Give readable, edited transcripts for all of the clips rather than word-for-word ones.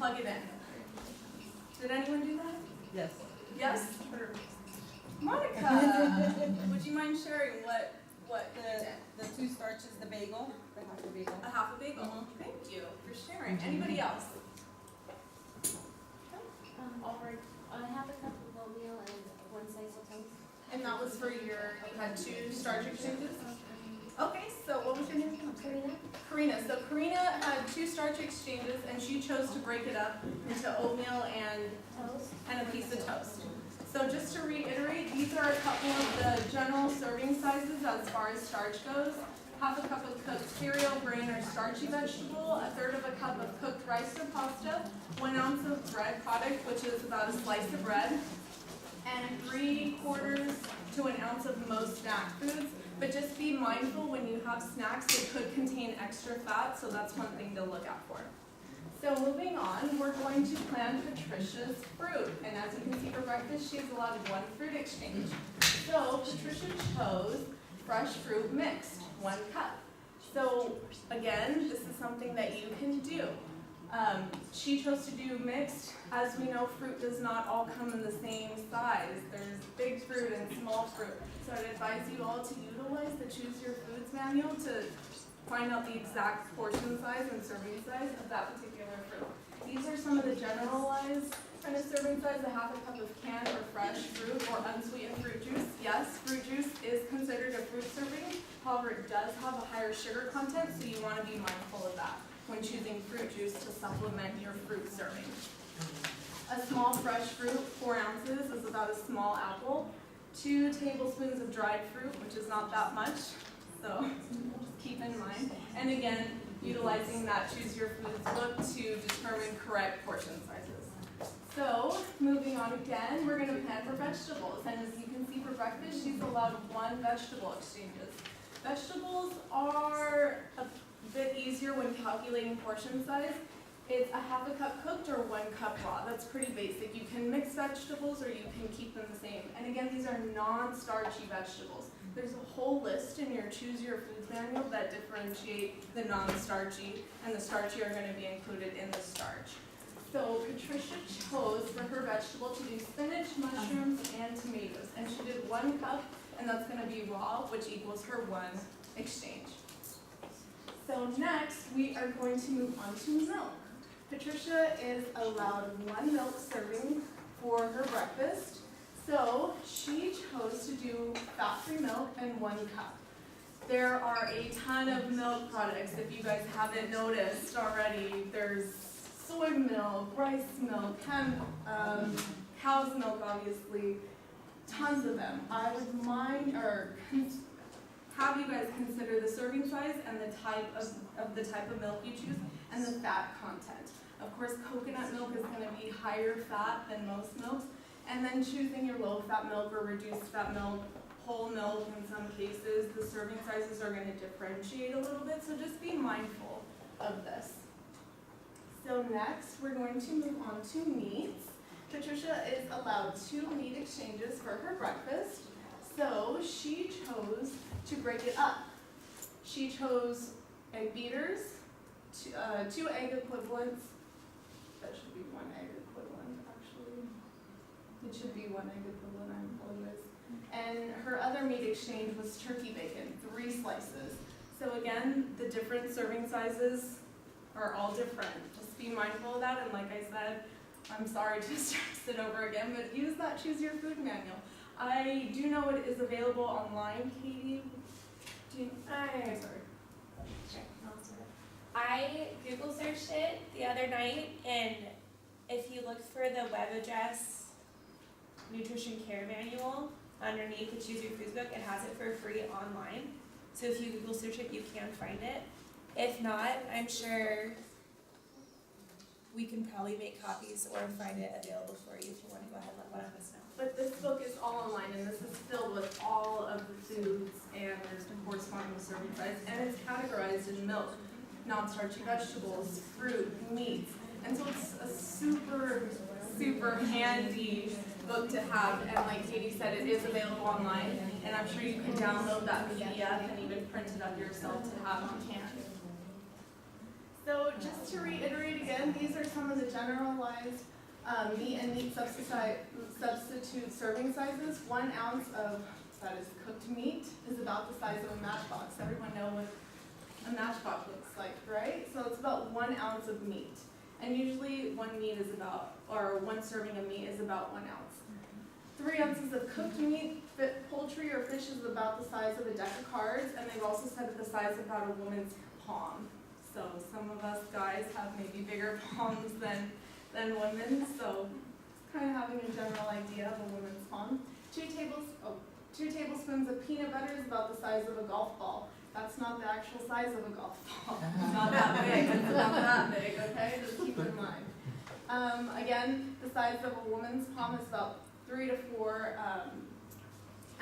plug it in. Did anyone do that? Yes. Yes? Monica, would you mind sharing what The two starches, the bagel, the half a bagel. a half a bagel? Thank you for sharing. Anybody else? I have a cup of oatmeal and one slice of toast. And that was for you had 2 starch exchanges? Okay, so what was your name? Karina? Karina. So Karina had 2 starch exchanges and she chose to break it up into oatmeal Toast? and a piece of toast. So just to reiterate, these are a couple of the general serving sizes as far as starch goes. Half a cup of cooked cereal, grain, or starchy vegetable, a third of a cup of cooked rice or pasta, 1 ounce of bread product, which is about a slice of bread, and 3/4 to 1 ounce of most snack foods. But just be mindful when you have snacks, they could contain extra fat, so that's one thing to look out for. So moving on, we're going to plan Patricia's fruit. And as you can see for breakfast, she has allowed 1 fruit exchange. So Patricia chose fresh fruit mixed, 1 cup. So again, this is something that you can do. She chose to do mixed. As we know, fruit does not all come in the same size. There's big fruit and small fruit. So I'd advise you all to utilize the Choose Your Foods manual to find out the exact portion size and serving size of that particular fruit. These are some of the generalized kind of serving size, a half a cup of canned or fresh fruit or unsweetened fruit juice. Yes, fruit juice is considered a fruit serving, however it does have a higher sugar content, so you want to be mindful of that when choosing fruit juice to supplement your fruit serving. A small fresh fruit, 4 ounces, is about a small apple. 2 tablespoons of dried fruit, which is not that much, so just keep in mind. And again, utilizing that Choose Your Foods book to determine correct portion sizes. So, moving on again, we're going to plan for vegetables. And as you can see for breakfast, she's allowed 1 vegetable exchanges. Vegetables are a bit easier when calculating portion size. It's a half a cup cooked or 1 cup raw. That's pretty basic. You can mix vegetables or you can keep them the same. And again, these are non-starchy vegetables. There's a whole list in your Choose Your Foods manual that differentiate the non-starchy, and the starchy are going to be included in the starch. So Patricia chose for her vegetable to do spinach, mushrooms, and tomatoes. And she did 1 cup, and that's going to be raw, which equals her 1 exchange. So next, we are going to move on to milk. Patricia is allowed 1 milk serving for her breakfast. So she chose to do fat-free milk and 1 cup. There are a ton of milk products. If you guys haven't noticed already, there's soy milk, rice milk, cow's milk, obviously, tons of them. I would have you guys consider the serving size and the type of milk you choose and the fat content. Of course, coconut milk is going to be higher fat than most milks, and then choosing your low-fat milk or reduced fat milk, whole milk in some cases, the serving sizes are going to differentiate a little bit, so just be mindful of this. So next, we're going to move on to meats. Patricia is allowed 2 meat exchanges for her breakfast, so she chose to break it up. She chose egg beaters, 2 egg equivalents. That should be 1 egg equivalent, actually. It should be 1 egg equivalent, I apologize. And her other meat exchange was turkey bacon, 3 slices. So again, the different serving sizes are all different. Just be mindful of that, and like I said, I'm sorry to stress it over again, but use that Choose Your Food manual. I do know it is available online, Katie. Sorry. I Google searched it the other night, and if you look for the web address Nutrition Care Manual underneath the Choose Your Foods book, it has it for free online. So if you Google search it, you can find it. If not, I'm sure we can probably make copies or find it available for you if you want to go ahead and let us know. But this book is all online, and this is filled with all of the foods and there's corresponding serving size, and it's categorized in milk, non-starchy vegetables, fruit, meats, and so it's a super, super handy book to have. And like Katie said, it is available online, and I'm sure you can download that PDF and even print it up yourself to have on hand. So just to reiterate again, these are some of the generalized meat and meat substitute serving sizes. 1 ounce of that is cooked meat is about the size of a matchbox. Everyone know what a matchbox looks like, right? So it's about 1 ounce of meat. And usually one serving of meat is about 1 ounce. 3 ounces of cooked meat, poultry or fish is about the size of a deck of cards, and they've also said that the size of about a woman's palm. So some of us guys have maybe bigger palms than women, so kind of having a general idea of a woman's palm. 2 tablespoons of peanut butter is about the size of a golf ball. That's not the actual size of a golf ball. It's not that big. It's about that big, okay? Just keep it in mind. Again, the size of a woman's palm is about 3 to 4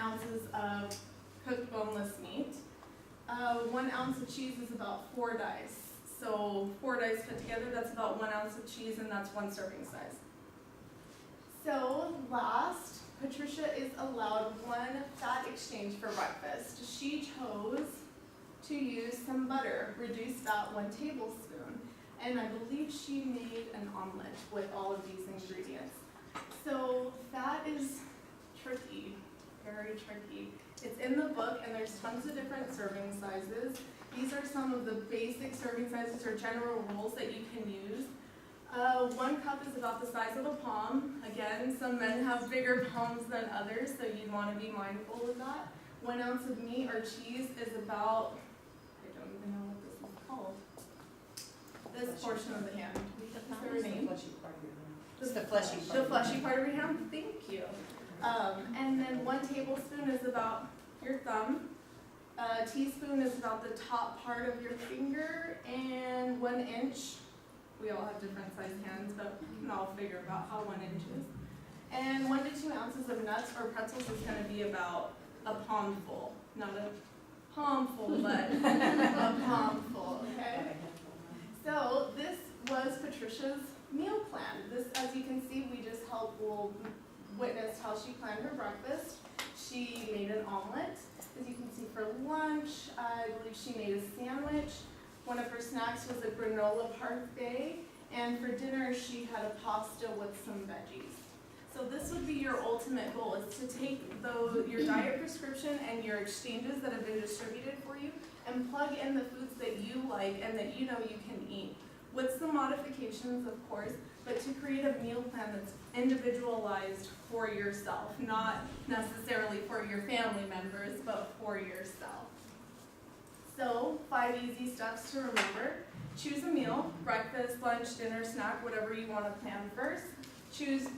ounces of cooked boneless meat. 1 ounce of cheese is about 4 dice. So 4 dice put together, that's about 1 ounce of cheese, and that's 1 serving size. So last, Patricia is allowed 1 fat exchange for breakfast. She chose to use some butter, reduced fat 1 tablespoon. And I believe she made an omelet with all of these ingredients. So that is tricky, very tricky. It's in the book, and there's tons of different serving sizes. These are some of the basic serving sizes or general rules that you can use. 1 cup is about the size of a palm. Again, some men have bigger palms than others, so you want to be mindful of that. 1 ounce of meat or cheese is about, I don't even know what this is called. This portion of the hand. Is there a name? It's the fleshy part. The fleshy part of your hand, thank you. And then 1 tablespoon is about your thumb. A teaspoon is about the top part of your finger, and 1 inch, we all have different sized hands, but we can all figure out how 1 inch is. And 1 to 2 ounces of nuts or pretzels is gonna be about a palmful, not a palmful, but a palmful, okay? So this was Patricia's meal plan. This, as you can see, will witness how she planned her breakfast. She made an omelet. As you can see, for lunch, I believe she made a sandwich. One of her snacks was a granola parfait, and for dinner she had a pasta with some veggies. So this would be your ultimate goal, is to take your diet prescription and your exchanges that have been distributed for you and plug in the foods that you like and that you know you can eat. With some modifications, of course, but to create a meal plan that's individualized for yourself, not necessarily for your family members, but for yourself. So, 5 easy steps to remember. Choose a meal, breakfast, lunch, dinner, snack, whatever you want to plan first. Choose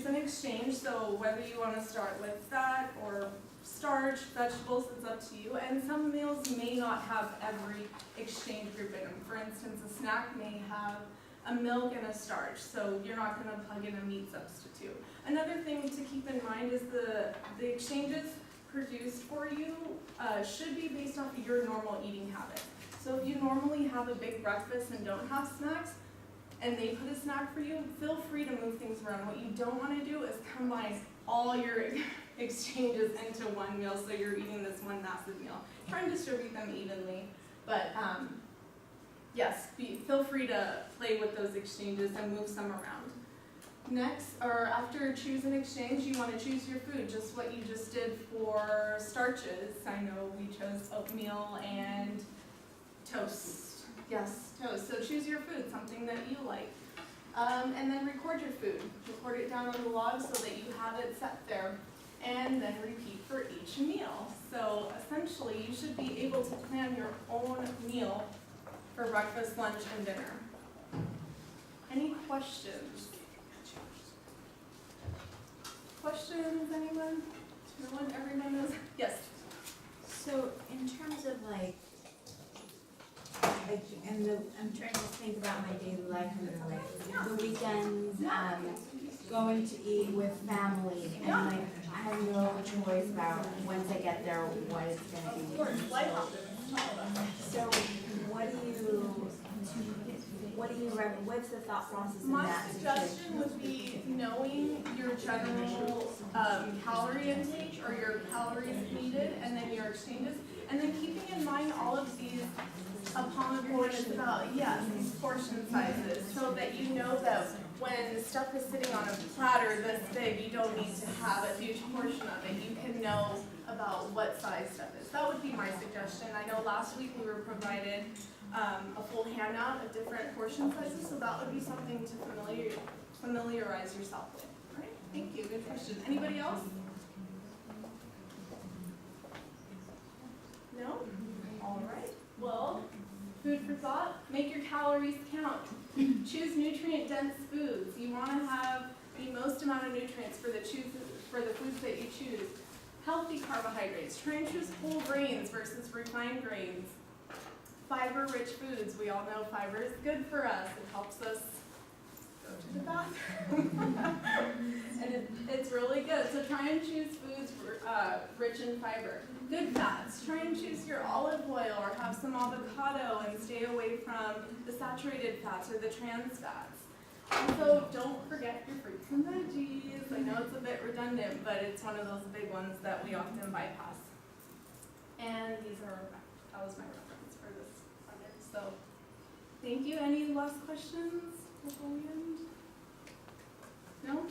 an exchange, so whether you want to start with fat or starch, vegetables, it's up to you. And some meals may not have every exchange group in them. For instance, a snack may have a milk and a starch, so you're not going to plug in a meat substitute. Another thing to keep in mind is the exchanges produced for you should be based off of your normal eating habits. So if you normally have a big breakfast and don't have snacks, and they put a snack for you, feel free to move things around. What you don't want to do is combine all your exchanges into one meal, so you're eating this one massive meal. Try and distribute them evenly, but yes, feel free to play with those exchanges and move some around. Next, or after choose an exchange, you want to choose your food, just what you just did for starches. I know we chose oatmeal and toast. Yes, toast. So choose your food, something that you like. And then record your food. Record it down on the log so that you have it set there. And then repeat for each meal. So essentially, you should be able to plan your own meal for breakfast, lunch, and dinner. Any questions? Questions, anyone? No one? Everyone knows? Yes. So in terms of I'm trying to think about my daily life and then the weekends, going to eat with family, and I have no choice about once I get there what it's gonna be. Of course, life happens. So what's the thought process in My that? suggestion would be knowing your general calorie intake or your calories needed, and then your exchanges, and then keeping in mind all of these. A palm of your hand is about, yes, these portions portion sizes so that you know that when stuff is sitting on a platter this big, you don't need to have a huge portion of it. You can know about what size stuff is. That would be my suggestion. I know last week we were provided a full handout of different portion sizes, so that would be something to familiarize yourself with. All right, thank you. Good question. Anybody else? No? All right. Well, food for thought, make your calories count. Choose nutrient-dense foods. You want to have the most amount of nutrients for the foods that you choose. Healthy carbohydrates. Try and choose whole grains versus refined grains. Fiber-rich foods. We all know fiber is good for us. It helps us go to the bathroom. And it's really good. So try and choose foods rich in fiber. Good fats. Try and choose your olive oil or have some avocado and stay away from the saturated fats or the trans fats. Also, don't forget your fruits and veggies. I know it's a bit redundant, but it's one of those big ones that we often bypass. And that was my reference for this subject. So, thank you. Any last questions before we end? No?